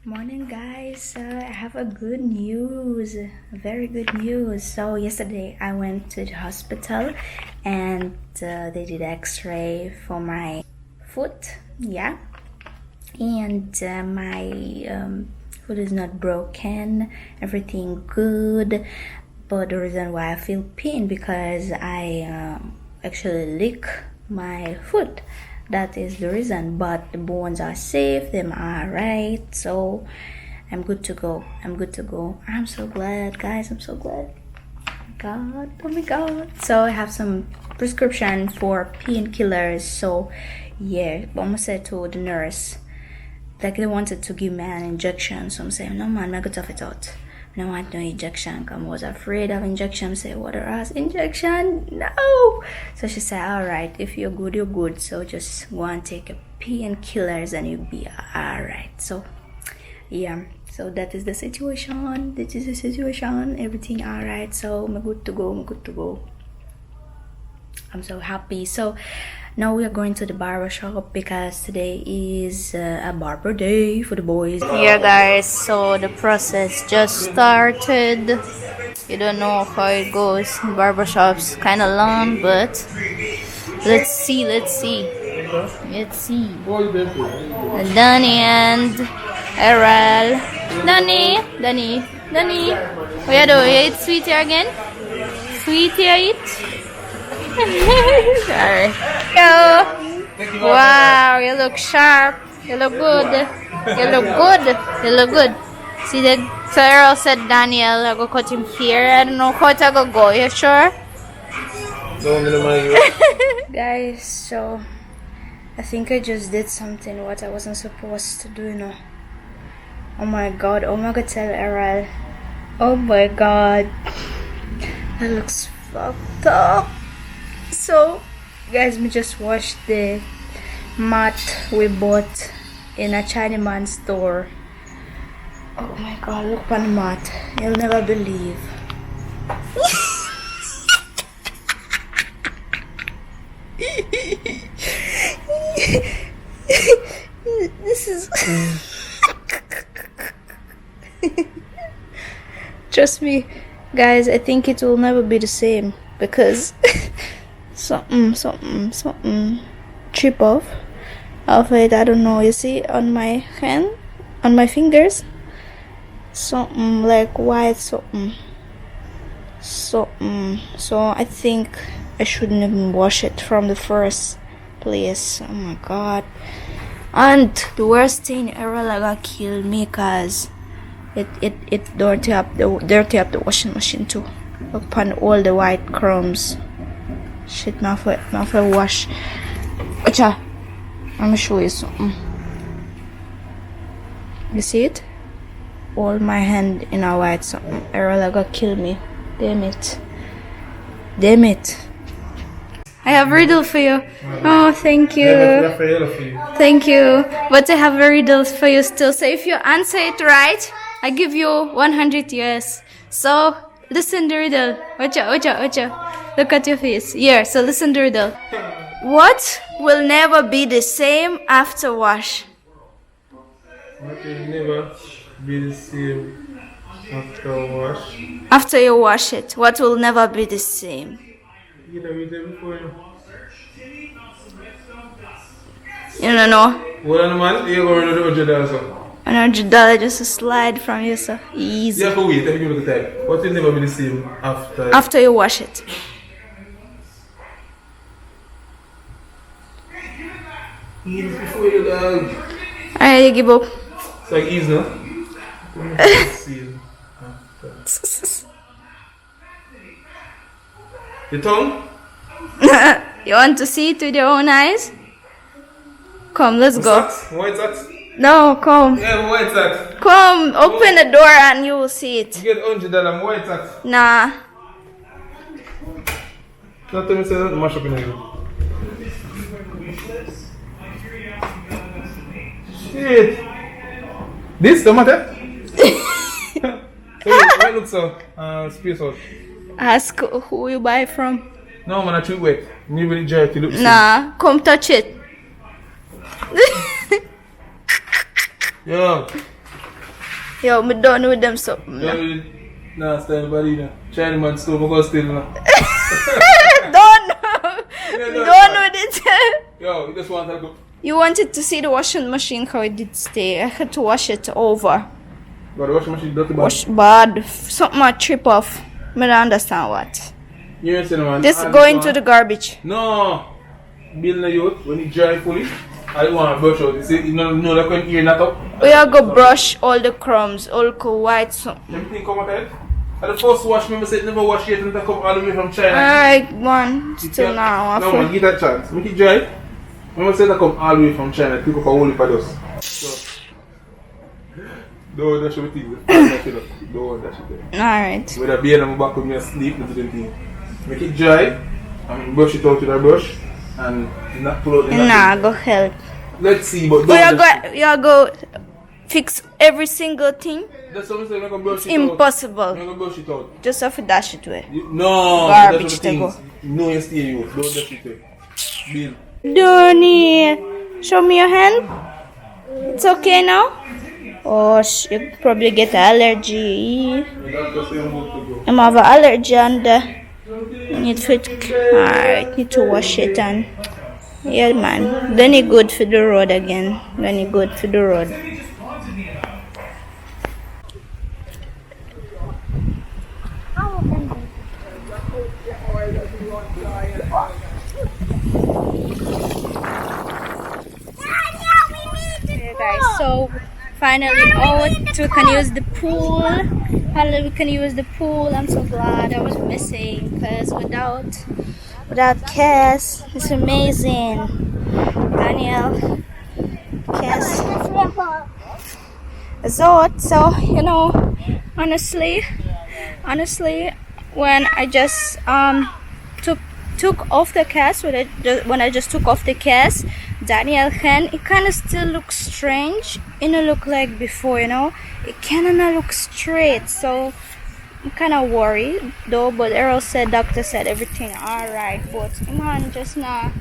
Morning, guys. I have a good news, very good news. So yesterday I went to the hospital and they did x-ray for my foot, yeah, and my foot is not broken, everything good. But the reason why I feel pain because I actually lick my foot. That is the reason, but the bones are safe, them are right, so I'm good to go. I'm so glad, guys. I'm so glad. Oh my god. So I have some prescription for painkillers. So yeah, Mama said to the nurse, like they wanted to give me an injection. So I'm saying, no man, I got tough it out. I don't want no injection. I was afraid of injection. Say, what a ass injection? No. So she said, all right, if you're good, you're good. So just go and take a painkillers and you'll be all right. So yeah, so that is the situation. Everything all right. So I'm good to go. I'm so happy. So now we are going to the barber shop because today is a barber day for the boys. Yeah, guys, so the process just started. You don't know how it goes. Barber shop's kind of long, but let's see. Danny and Errol. Danny. What you do? You eat sweetie again? Sweetie, you eat? Sorry. Yo. Wow, you look sharp. You look good. You look good. See that? So Errol said Daniel, I go cut him here. I don't know how to go. You sure? Guys, so I think I just did something what I wasn't supposed to do, you know. Oh my god, tell Errol. Oh my god. That looks fucked up. So guys, me just watched the mat we bought in a Chinaman store. Oh my god, look on the mat. You'll never believe. This is trust me guys, I think it will never be the same because something chip off of it. I don't know, you see on my hand, on my fingers, something like white something. So I think I shouldn't even wash it from the first place. Oh my god. And the worst thing, Errol gonna kill me cause it dirty up the washing machine too, upon all the white crumbs. Shit, my foot wash. Ocha, let me show you something. You see it? All my hand in a white something. Errol gonna kill me. Damn it. I have a riddle for you. Oh, thank you. Thank you. But I have a riddle for you still. So if you answer it right, I give you 100 US. So listen the riddle. Ocha. Look at your face. Yeah, so listen the riddle. What will never be the same after wash? What will never be the same after wash? After you wash it, what will never be the same? You don't know. Well, man, you're going to do $100 just a slide from you, so easy. You have to wait, let me give you the time. What will never be the same after you wash it? Before you dog. Alright, you give up. It's like easy, no? The tongue? You want to see it with your own eyes? Come, let's go. White socks? No, come. Yeah, white socks. Come, open the door and you will see it. You get $100 white socks. Nah. Not tell me say that mash up in here. Shit. This don't matter? So why look so space out? Ask who you buy from. No man, I too wet. Maybe the jerky look. Nah, come touch it. Yo. Yo, me done with them something. Yo, nah, stand body now. China man still, I'm gonna steal now. Don't Yeah, done with it. Yo, you just want to go. You wanted to see the washing machine how it did stay. I had to wash it over. But the washing machine dirty bad. Wash bad. Something might trip off. I don't understand what. You ain't saying, man. This Ah, going one. to the garbage. No. Building a youth, when it dry fully, I don't want to brush out. You see, you know that when ear not up. We are go brush all the crumbs, all the white something. Everything come out of it. And the first wash, remember said never wash it until it come all the way from China. Alright, one. Still now. No man, give that chance. Make it dry. Remember said that come all the way from China, pick up a whole heap of dust. So, don't dash everything. Don't dash it there. Alright. With a beer on my back when you sleep, that's the thing. Make it dry, and brush it out with a brush, and not pull out the Nah, go help. Let's see, but But you go fix every single thing. That's what I'm saying, I'm gonna brush It's it out. impossible. I'm gonna brush it out. Just have to dash it away. No, Garbage that's to what the go. things. No, you stay you. Don't dash it away. Bill. Donnie, show me your hand. It's okay now? Oh, you probably get allergy. The doctor say I'm good to go. I'm have an allergy and need to alright, need to wash it and yeah man. Then you good for the road again. Then you good for the road. Okay guys, so finally out, we can use the pool. Finally we can use the pool. I'm so glad. I was missing because without Cass, it's amazing. Daniel, Cass, so you know, honestly, when I just took off the cast, when I just took off the cast, Daniel hand, it kind of still looks strange. It don't look like before, you know. It kind of not look straight, so I'm kind of worried though. But Errol said, doctor said everything alright, but man just not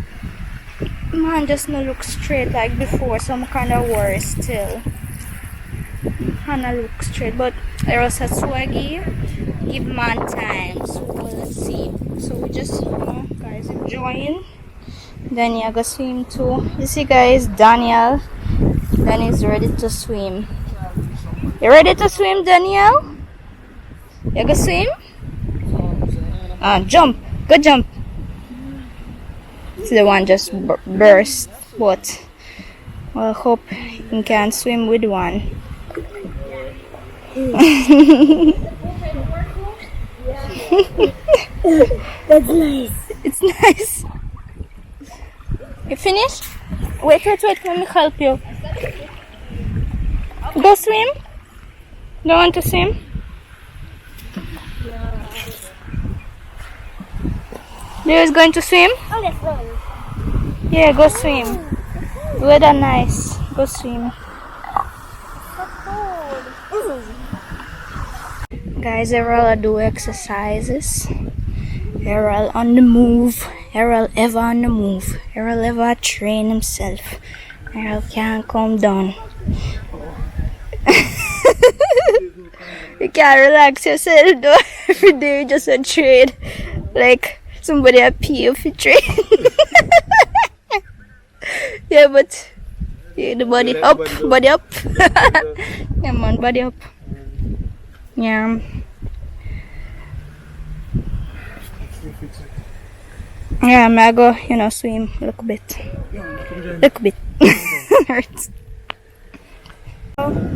look straight like before, so I'm kind of worried still. Kind of look straight, but Errol said Swaggy, give man time, so let's see. So we just, you know, guys enjoying. Daniel go swim too. You see guys, Daniel is ready to swim. You ready to swim, Daniel? You go swim? Jump, go jump. See the one just burst, but I hope you can swim with one. That's nice. It's nice. You finished? Wait, let me help you. Go swim? Don't want to swim? Leo is going to swim? Oh, let's go. Yeah, go swim. Weather nice. Go swim. Guys, Errol do exercises. Errol on the move. Errol ever on the move. Errol ever train himself. Errol can't calm down. You can't relax yourself though. Every day you just a train. Like somebody a pee if you train. Yeah, but yeah, the body up, body up. Yeah man, body up. Yeah. Yeah, I'm gonna go, you know, swim a little bit. Hurts.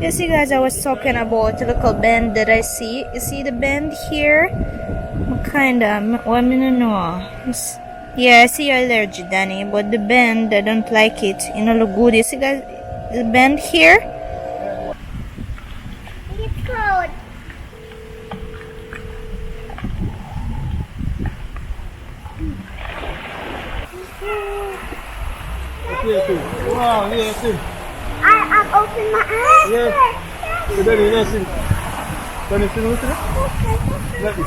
You see guys, I was talking about the little bend that I see. You see the bend here? Kinda, well, I don't know. Yeah, I see your allergy, Danny, but the bend, I don't like it. You know, look good. You see guys, the bend here? It's cold. Wow, yeah, see. I've opened my eyes. Yeah. So then you see. Can you see what it is? Let me.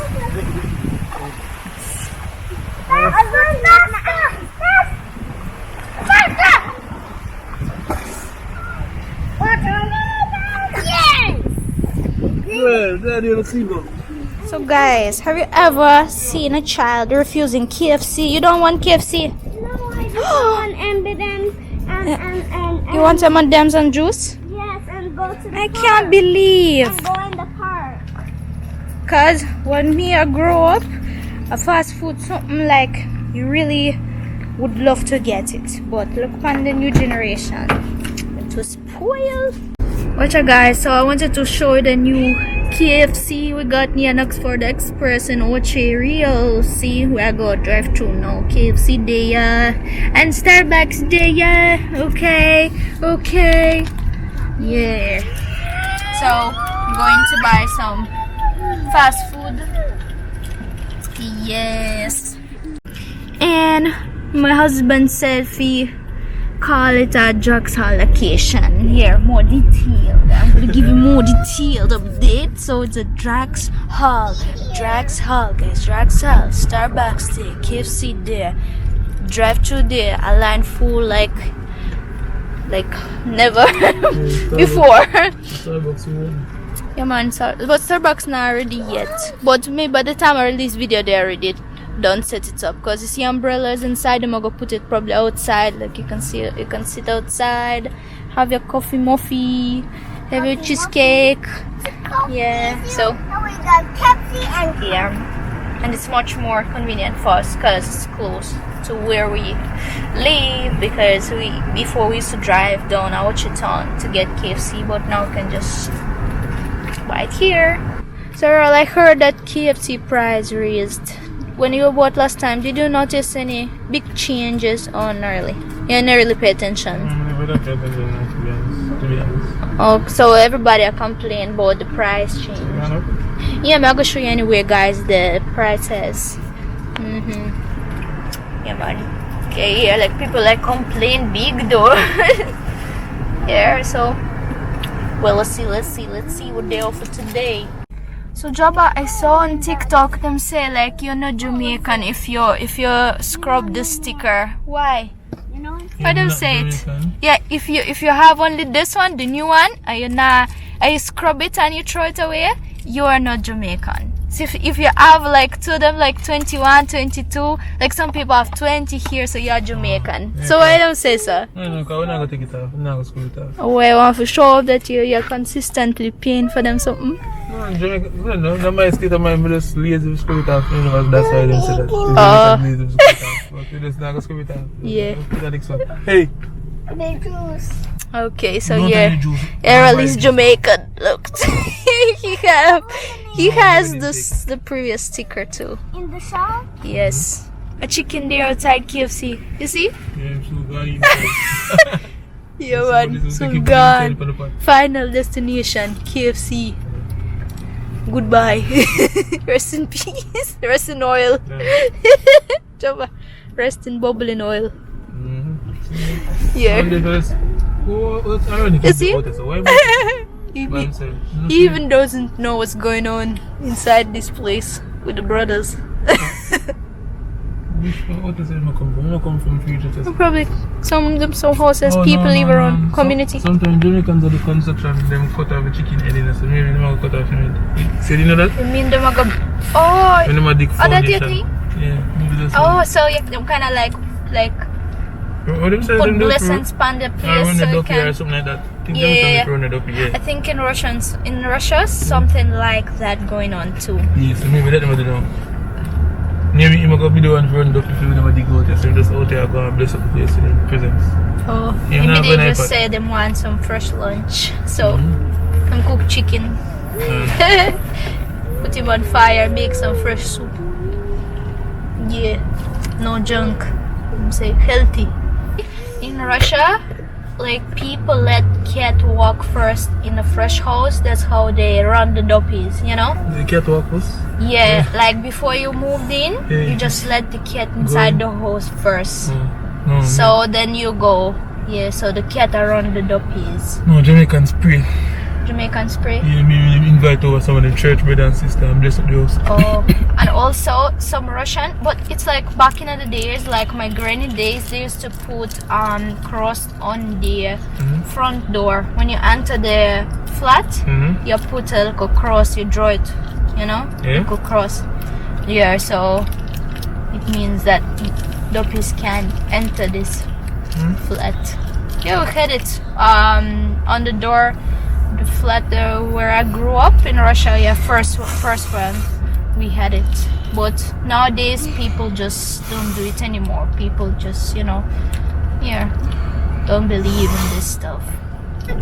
I've opened my eyes. Yes! So guys, have you ever seen a child refusing KFC? You don't want KFC? No, I just want M&M's and You want some M&M's and juice? yes, and go to the I park. can't believe. And go in the park. Cause when me I grow up, a fast food something like you really would love to get it. But look on the new generation. It was spoiled. Watch out guys, so I wanted to show you the new KFC we got near Oxford Express in Oche Real. See, we are going to drive through now. KFC there and Starbucks there. Okay, okay. Yeah. So, I'm going to buy some fast food. Yes. And my husband said we call it a drugs hall location. Here, more detailed. I'm gonna give you more detailed update. So it's a drugs hall, guys. Drugs hall. Starbucks there, KFC there, drive through there. A line full like never before. Yeah man, but Starbucks not ready yet. But maybe by the time I release video, they already done set it up. Cause you see umbrellas inside, I'm gonna put it probably outside. Like you can see, you can sit outside, have your coffee muffy, have your cheesecake. Yeah. So And we got Pepsi and yeah, and it's much more convenient for us because it's close to where we live. Because before we used to drive down Ouachita to get KFC, but now we can just buy it here. So I heard that KFC price raised. When you bought last time, did you notice any big changes? Oh, not really. You didn't really pay attention. We don't pay attention, to be honest. Oh, so everybody are complaining about the price change. Yeah, I'm gonna show you anyway, guys, the prices. Yeah, man. Okay, yeah, like people like complain big though. Yeah, so well, let's see what they offer today. So Jabba, I saw on TikTok them say like you're not Jamaican if you scrub the sticker. Why? you know. Why them say it? Yeah, if you have only this one, the new one, and you scrub it and you throw it away, you are not Jamaican. So if you have like two of them, like 21, 22, like some people have 20 here, so you are Jamaican. Yeah, so why don't say so? No, because we're not going to take it off. We're not going to screw it off. Oh, I want to show that you're consistently paying for them something. No, Jamaica, no, my state of mind, we just lazy to screw it off. You know, that's why they say that. Lazy to screw it off. But we just not going to screw it off. Yeah. Put that next one. Hey! The juice. Okay, so Don't yeah, tell me juice. Errol is Jamaican. Look, he has the previous sticker too. In the shop? Yes, a chicken there outside KFC. You see? Yeah, I'm so gone. Yeah, man, so gone. Final destination, KFC. Goodbye. Rest in peace. Rest in oil. Jabba, rest in bubbling oil. Yeah. You see? He even doesn't know what's going on inside this place with the brothers. Probably some houses people live around community. Sometimes Jamaicans are the construction, them cut off the chicken head in us, so maybe them will cut off it. So you know that? You mean them go? Oh, When them a dig that you foundation. think? Yeah, maybe that's Oh, so you them kind of like what them say put them do? blessings on the Or place run so it you up here or can. something like that. I think Yeah. them run it up here. I think in Russia something like that going on too. Yeah, so maybe let them do now. Maybe you might go be the one for run it up if you never dig out there, so just out there go and bless up the place with their presence. Oh, Yeah, maybe not they going just iPad. say them want some fresh lunch, so them cook chicken, put him on fire, make some fresh soup. Yeah, no junk. I'm say healthy. In Russia, like people let cat walk first in a fresh house. That's how they run the doppies, you know? The cat walk us? Yeah, like before you moved in, Yeah. you just let the cat inside the house first. No, So then you go. Yeah, so the cat around the doppies. no, Jamaicans pray. Jamaican spray. Yeah, me invite over some of the church brother and sister and bless up the house. Oh, and also some Russian, but it's like back in the days, like my granny days, they used to put cross on the front door. When you enter the flat, you put a little cross, you draw it, you know, little cross. Yeah, so it means that doppies can enter this flat. Yeah, we had it on the door, the flat where I grew up in Russia. Yeah, first one we had it, but nowadays people just don't do it anymore. People just, you know, yeah, don't believe in this stuff. So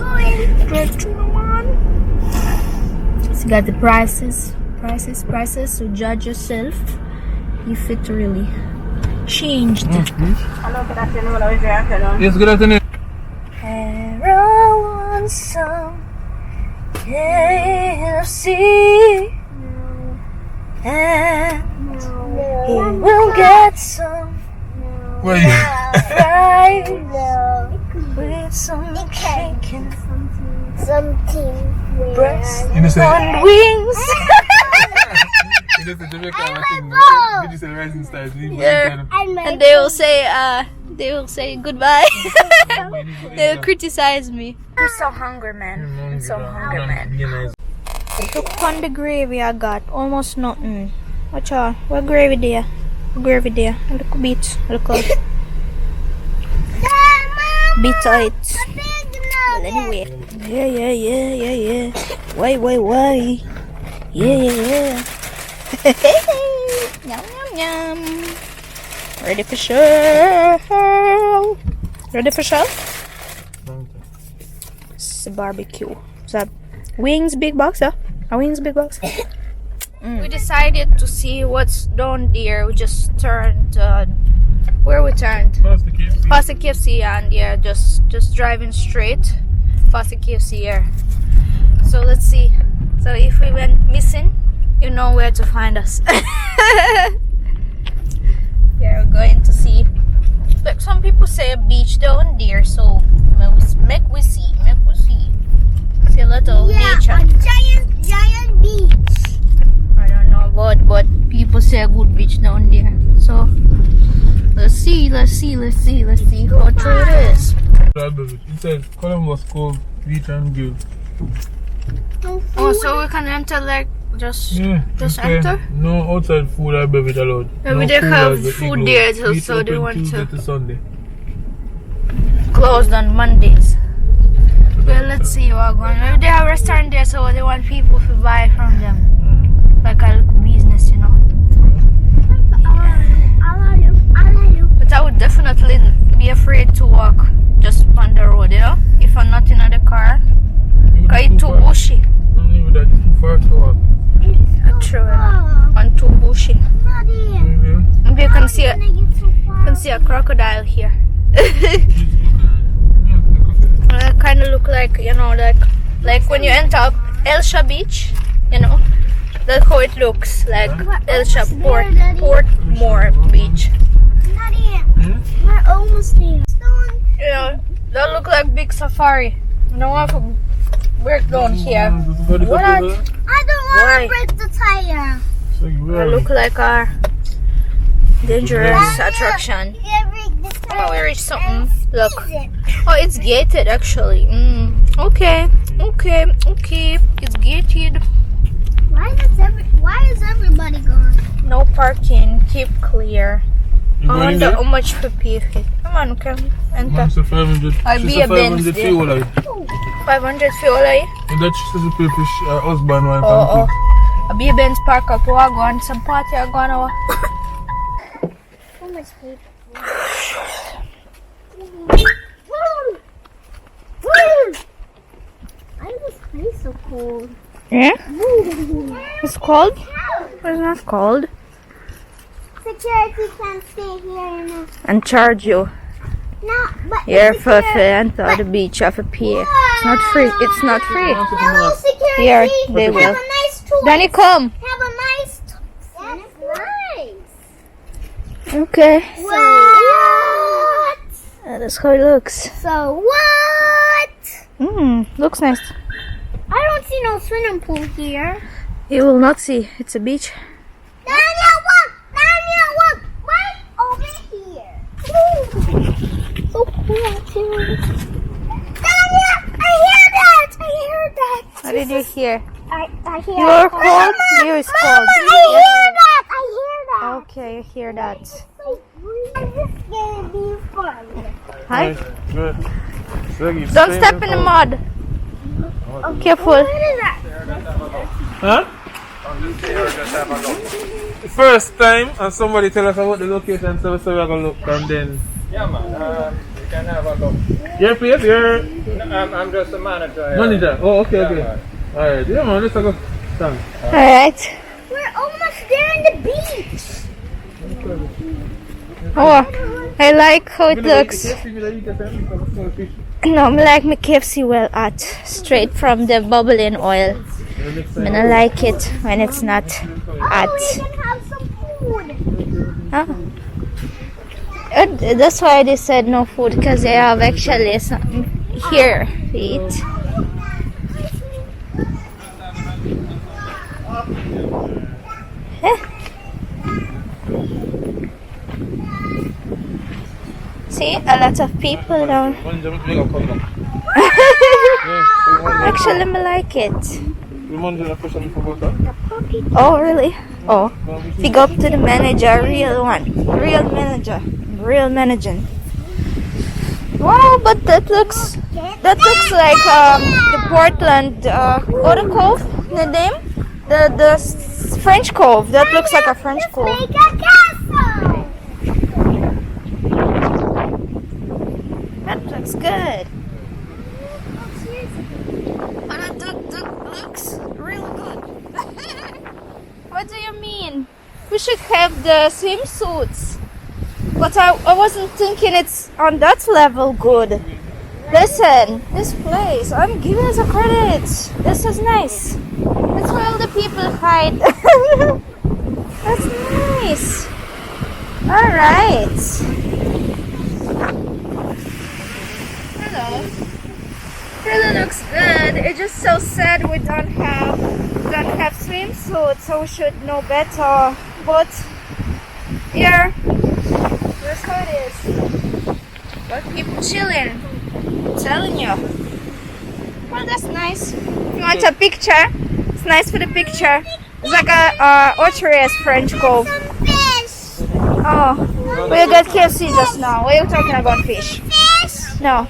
got the prices. So judge yourself if it really changed. Hello, good afternoon. How is your afternoon? Yes, good afternoon. Want some KFC and he will get some Where are you? fried with some chicken Something breast You know, say, on wings. you know, say Jamaica, I think, did you say rising stars? Yeah. And they will say goodbye. They will criticize me. I'm so hungry, man. I'm so hungry, man. Look on the gravy I got. Almost nothing. Watch out. What gravy there? A little bit. Look out. Bit of it. Well, anyway. Yeah. Why? Yeah. Yum. Ready for show? It's a barbecue. So, wings big box, huh? A wings big box. We decided to see what's down there. We just turned. Where we turned? Past the KFC, and yeah, just driving straight past the KFC here. So let's see. So if we went missing, you know where to find us. Yeah, we're going to see. Like some people say a beach down there, so make we see. See a little nature. A giant beach. I don't know about, but people say a good beach down there. So let's see how true it is. It says Columbus Cove Beach and Grill. Oh, so we can enter like just okay. enter? No outside food or beverage allowed. Maybe they have food there too, so they want Tuesday to Sunday. closed on Mondays. Well, let's see what's going on. Maybe they have a restaurant there, so they want people to buy from them. Like a business, you know. But I would definitely be afraid to walk just on the road, you know, if I'm not in the car. Because it's too bushy. Even that is too far to walk. True, and too bushy. Maybe you can see a crocodile here. It kind of look like, you know, like when you enter Elsha Beach, you know, that's how it looks, like Elsha Portmore Beach. We're almost there. You know, that look like big safari. I don't want to break down here. I don't want to break the tire. It look like a dangerous attraction. Oh, we reached something. Look. Oh, it's gated actually. Okay. It's gated. Why is everybody gone? No parking. Keep clear. I wonder how much to pay for it. Come on, come enter. It's a 500. I'll be a Benz there. 500 fuel, eh? And that's just to pay for husband wife Oh. and kids. I'll be a Benz park up. We're going some party. I'm going to. How much paper? Why is this place so cold? Yeah? It's cold? It's not cold. Security can't stay here And charge you. No, but Here for enter the beach of a pier. It's not free. It's not free. hello, security. Here, they will. Have a nice tour. Danny, come. Have a nice tour. That's nice. Okay. What? That's how it looks. So what? Looks nice. I I don't see no swimming pool here. You will not see. It's a beach. Daniel, look! Daniel, look! Right over here. Ooh. So cool, too. Daniel, I hear that! I hear that! What did you hear? I hear You're cold? You is cold. I hear that! I hear that! Okay, you hear that. This is gonna be fun. Hi. Good. Swaggy, Don't stay step in the mud. Careful. What is that? Huh? First time, and somebody tell us about the location, so we're gonna look, and then. Yeah, man. You can have a look. Your place, your I'm just a manager. Here. manager. Oh, okay, Yeah, okay. man. Alright, yeah, man, let's go. Thanks. We're Alright. almost there in the beach. Oh, I like how it looks. No, I like my KFC well hot, straight from the bubbling oil. I mean, I like it when it's not hot. We can have some food. Huh? That's why they said no food, because they have actually something here to eat. See, a lot of people down. Actually, I like it. Oh, really? Oh, big up to the manager, real one, real manager, real managing. Wow, but that looks like the Portland, what the cove? The name? The French Cove. That looks like a French Cove. Make a castle. That looks good. But that looks real good. What do you mean? We should have the swimsuits. But I wasn't thinking it's on that level good. Listen, this place, I'm giving it a credit. This is nice. That's where all the people hide. That's nice. Alright. Hello. Really looks good. It's just so sad we don't have swimsuits, so we should know better. But here, that's how it is. But people chilling. I'm telling you. Well, that's nice. If you want a picture, it's nice for the picture. It's like a Orcheres French Cove. Fish. Oh, we got KFC just now. What are you talking about, fish? Fish. No.